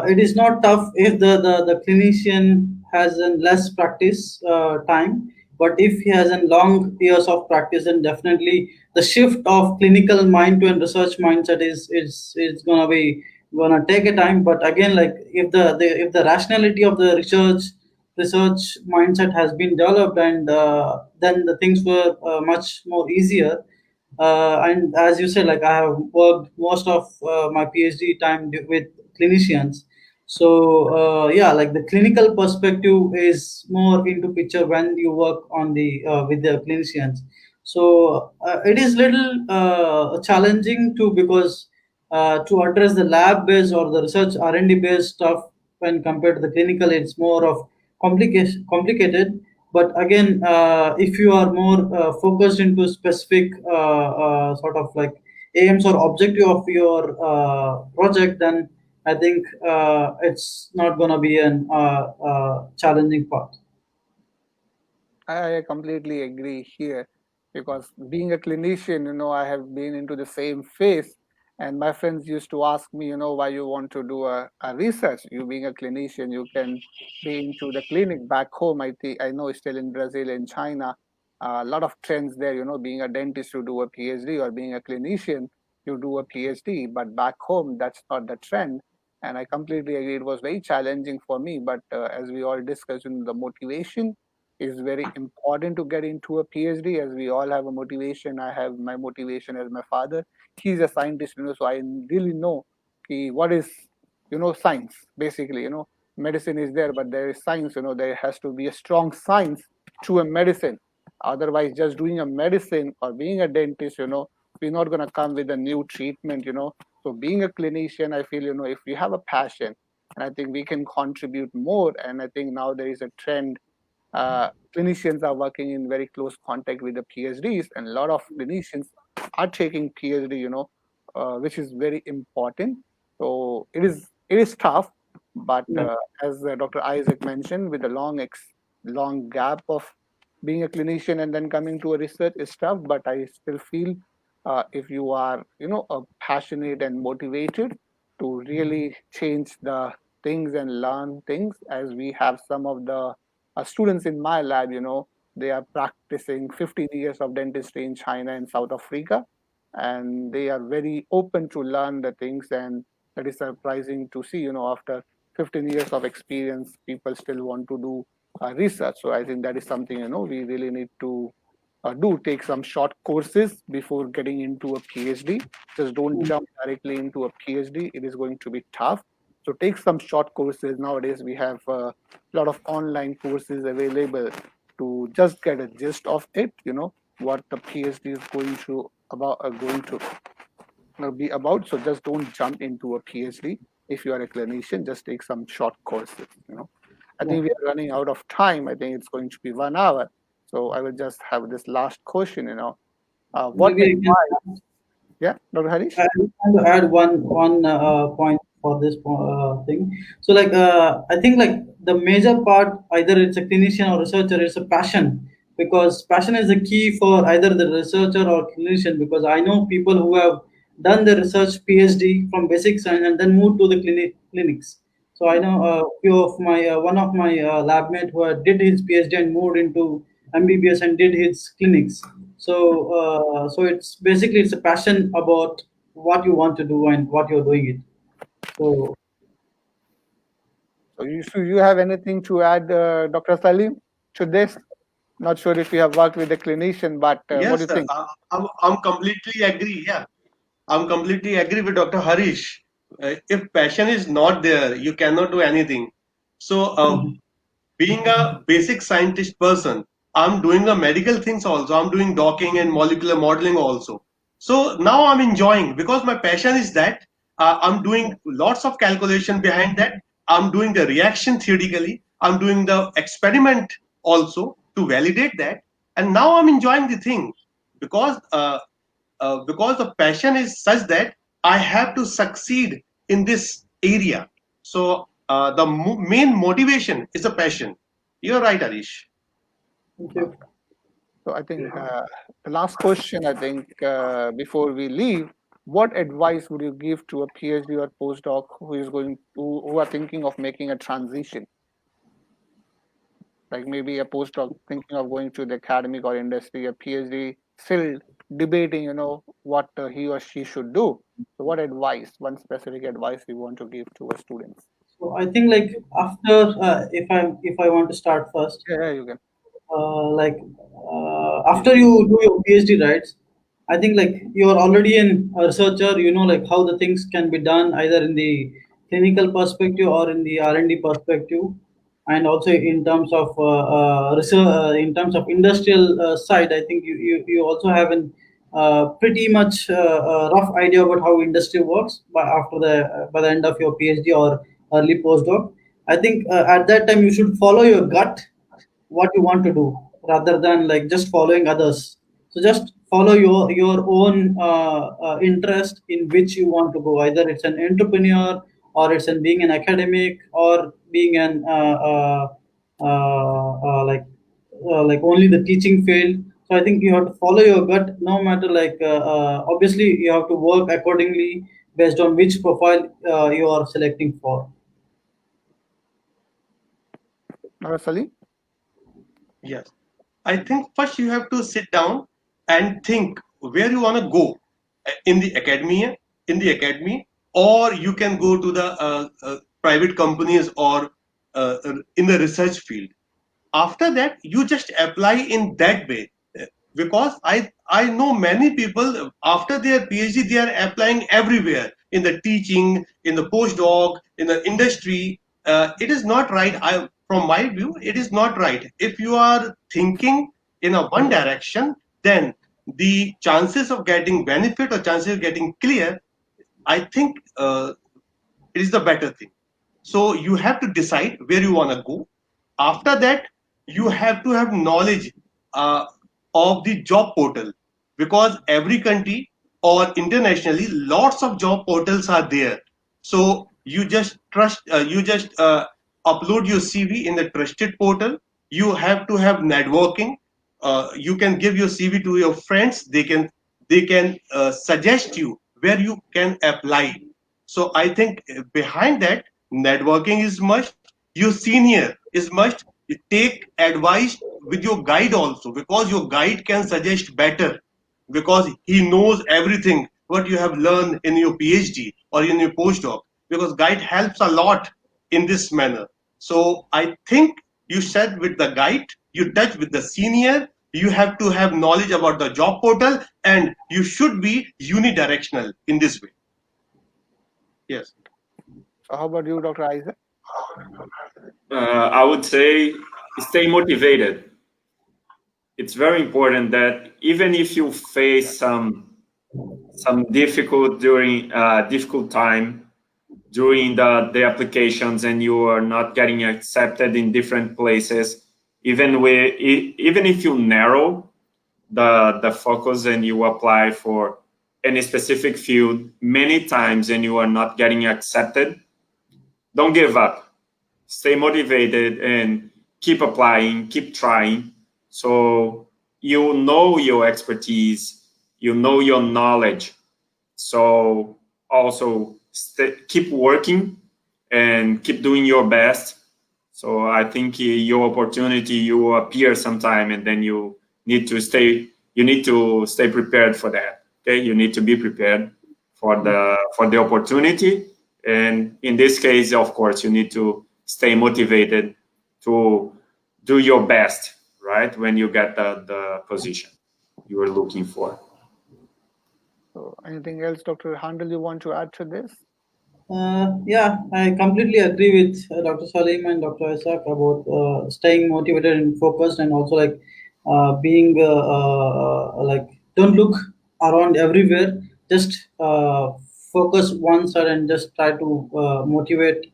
it is not tough if the clinician has a less practice time, but if he has a long years of practice, then definitely the shift of clinical mind to a research mindset is gonna take a time. But again, like if the rationality of the research mindset has been developed, and then the things were much more easier. And as you said, like I have worked most of my PhD time with clinicians. So yeah, like the clinical perspective is more into picture when you work on the with the clinicians. So it is little challenging too, because to address the lab based or the research R&D based stuff, when compared to the clinical, it's more of complicated. But again, if you are more focused into specific sort of like aims or objective of your project, then I think it's not going to be an challenging part. I completely agree here, because being a clinician, I have been into the same phase, and my friends used to ask me, why you want to do a research. You being a clinician, you can be into the clinic back home. I think I know still in Brazil and China, a lot of trends there. Being a dentist, you do a PhD, or being a clinician, you do a PhD. But back home, that's not the trend. And I completely agree. It was very challenging for me, but as we all discussed, the motivation is very important to get into a PhD, as we all have a motivation. I have my motivation as my father. He's a scientist, so I really know what is, science, basically. Medicine is there, but there is science, there has to be a strong science to a medicine. Otherwise, just doing a medicine or being a dentist, we're not going to come with a new treatment, So being a clinician, I feel, if we have a passion, and I think we can contribute more. And I think now there is a trend, clinicians are working in very close contact with the PhDs, and a lot of clinicians are taking PhD, which is very important. So it is tough, but Yeah. as Dr. Isaac mentioned, with the long gap of being a clinician and then coming to a research is tough. But I still feel, if you are, passionate and motivated to really change the things and learn things, as we have some of the students in my lab, they are practicing 15 years of dentistry in China and South Africa, and they are very open to learn the things. And that is surprising to see, after 15 years of experience, people still want to do research. So I think that is something, we really need to do take some short courses before getting into a PhD. Just don't jump directly into a PhD. It is going to be tough. So take some short courses. Nowadays, we have a lot of online courses available to just get a gist of it. What the PhD is going to be about. So just don't jump into a PhD. If you are a clinician, just take some short courses. I Yeah. think we are running out of time. I think it's going to be 1 hour. So I will just have this last question. What Maybe I advice? can. Yeah, Dr. Harish. I want to add one point for this thing. So, like, I think like the major part, either it's a clinician or researcher, it's a passion, because passion is the key for either the researcher or clinician. Because I know people who have done the research PhD from basic science and then moved to the clinics. So I know a few of my one of my lab mate who did his PhD and moved into MBBS and did his clinics. So it's basically it's a passion about what you want to do and what you're doing it. So So you have anything to add, Dr. Salim, to this? Not sure if you have worked with a clinician, but what do Yes, you think? I'm completely agree. Yeah, I'm completely agree with Dr. Harish. If passion is not there, you cannot do anything. So, being a basic scientist person, I'm doing the medical things also. I'm doing docking and molecular modeling also. So now I'm enjoying because my passion is that I'm doing lots of calculation behind that. I'm doing the reaction theoretically. I'm doing the experiment also to validate that. And now I'm enjoying the thing because the passion is such that I have to succeed in this area. So the main motivation is a passion. You're right, Arish. thank you. So I think the last question, I think, before we leave, what advice would you give to a PhD or postdoc who are thinking of making a transition? Like maybe a postdoc thinking of going to the academic or industry, a PhD still debating, what he or she should do. So what advice, one specific advice you want to give to a student? So I think like after if I want to start first, Yeah, you can. like after you do your PhD, right? I think like you are already a researcher. You know like how the things can be done either in the clinical perspective or in the R&D perspective, and also in terms of research, in terms of industrial side. I think you also have an pretty much rough idea about how industry works by the end of your PhD or early postdoc. I think at that time you should follow your gut what you want to do rather than like just following others. So just follow your own interest in which you want to go, either it's an entrepreneur or it's in being an academic or being an like only the teaching field. So I think you have to follow your gut no matter like obviously you have to work accordingly based on which profile you are selecting for. Salim? Yes. I think first you have to sit down and think where you want to go in the academy, or you can go to the private companies or in the research field. After that you just apply in that way. Because I know many people after their PhD they are applying everywhere in the teaching, in the postdoc, in the industry. It is not right. From my view it is not right. If you are thinking in a one direction, then the chances of getting benefit or chances of getting clear, I think it is the better thing. So you have to decide where you want to go. After that, you have to have knowledge uh, of the job portal, because every country or internationally, lots of job portals are there. So you just upload your CV in the trusted portal. You have to have networking. You can give your CV to your friends. They can suggest you where you can apply. So I think behind that, networking is must. Your senior is must. You take advice with your guide also, because your guide can suggest better, because he knows everything what you have learned in your PhD or in your postdoc. Because guide helps a lot in this manner. So I think you said with the guide, you touch with the senior. You have to have knowledge about the job portal, and you should be unidirectional in this way. Yes. So how about you, Dr. Isaac? I would say stay motivated. It's very important that even if you face some difficult time during the applications and you are not getting accepted in different places, even if you narrow the focus and you apply for any specific field many times and you are not getting accepted, don't give up. Stay motivated and keep applying, keep trying. So you know your expertise, you know your knowledge. So also keep working and keep doing your best. So I think your opportunity, you will appear sometime, and then you need to stay prepared for that. Okay, you need to be prepared for the opportunity, and in this case, of course, you need to stay motivated to do your best, right, when you get the position you are looking for. So anything else, Dr. Handel, you want to add to this? Yeah, I completely agree with Dr. Salim and Dr. Isaac about staying motivated and focused, and also like being like don't look around everywhere. Just focus one side and just try to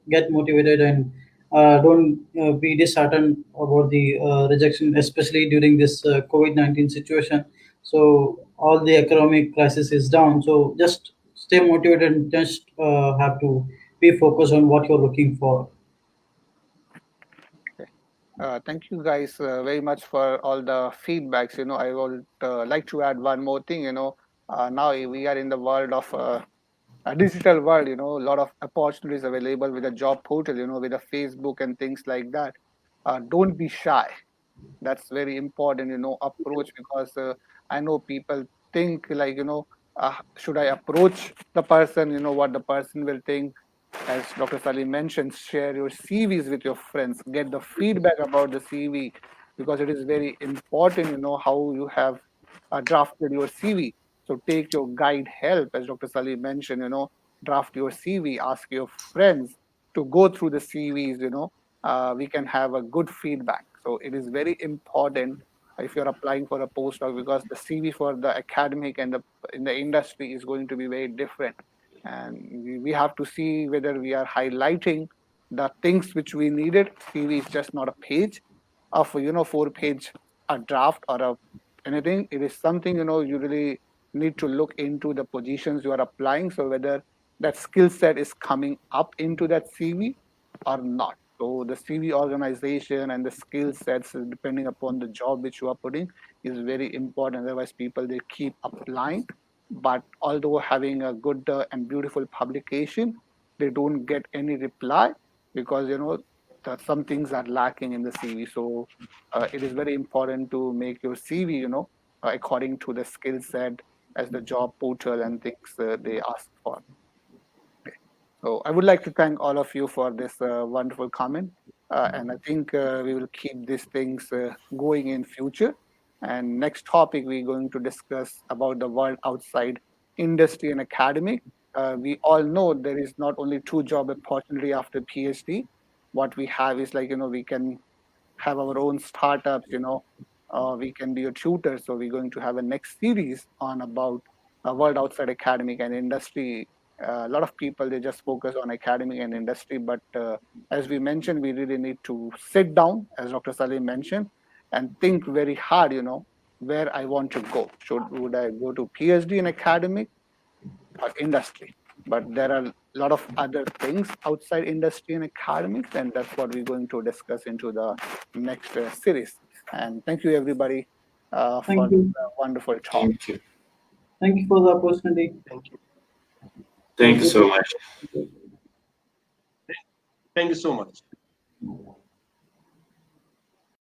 get motivated, and don't be disheartened about the rejection, especially during this COVID-19 situation. So all the economic crisis is down. So just stay motivated and just have to be focused on what you're looking for. Okay. Thank you guys very much for all the feedbacks. I would like to add one more thing. Now we are in the world of a digital world. A lot of opportunities available with a job portal. With a Facebook and things like that. Don't be shy. That's very important, approach, because I know people think like, should I approach the person, what the person will think. As Dr. Salim mentioned, share your CVs with your friends, get the feedback about the CV, because it is very important, how you have drafted your CV. So take your guide help, as Dr. Salim mentioned, draft your CV, ask your friends to go through the CVs, we can have a good feedback. So it is very important if you're applying for a postdoc, because the CV for the academic and the in the industry is going to be very different, and we have to see whether we are highlighting the things which we needed. CV is just not a page of 4-page a draft or anything. It is something you really need to look into the positions you are applying, so whether that skill set is coming up into that CV or not. So the CV organization and the skill sets, depending upon the job which you are putting, is very important. Otherwise, people they keep applying, but although having a good and beautiful publication, they don't get any reply, because some things are lacking in the CV. So it is very important to make your CV, according to the skill set as the job portal and things they ask for. So I would like to thank all of you for this wonderful comment, and I think we will keep these things going in future. And next topic we're going to discuss about the world outside industry and academic. We all know there is not only two job opportunity after PhD. What we have is like we can have our own startups, we can be a tutor. So we're going to have a next series on about a world outside academic and industry. A lot of people, they just focus on academic and industry, but as we mentioned, we really need to sit down, as Dr. Salim mentioned, and think very hard, where I want to go. Would I go to PhD in academic or industry? But there are a lot of other things outside industry and academics, and that's what we're going to discuss into the next series. And thank you, everybody, for Thank you. the wonderful talk. Thank you. Thank you for the opportunity. Thank you. Thank you so much. Thank you so much.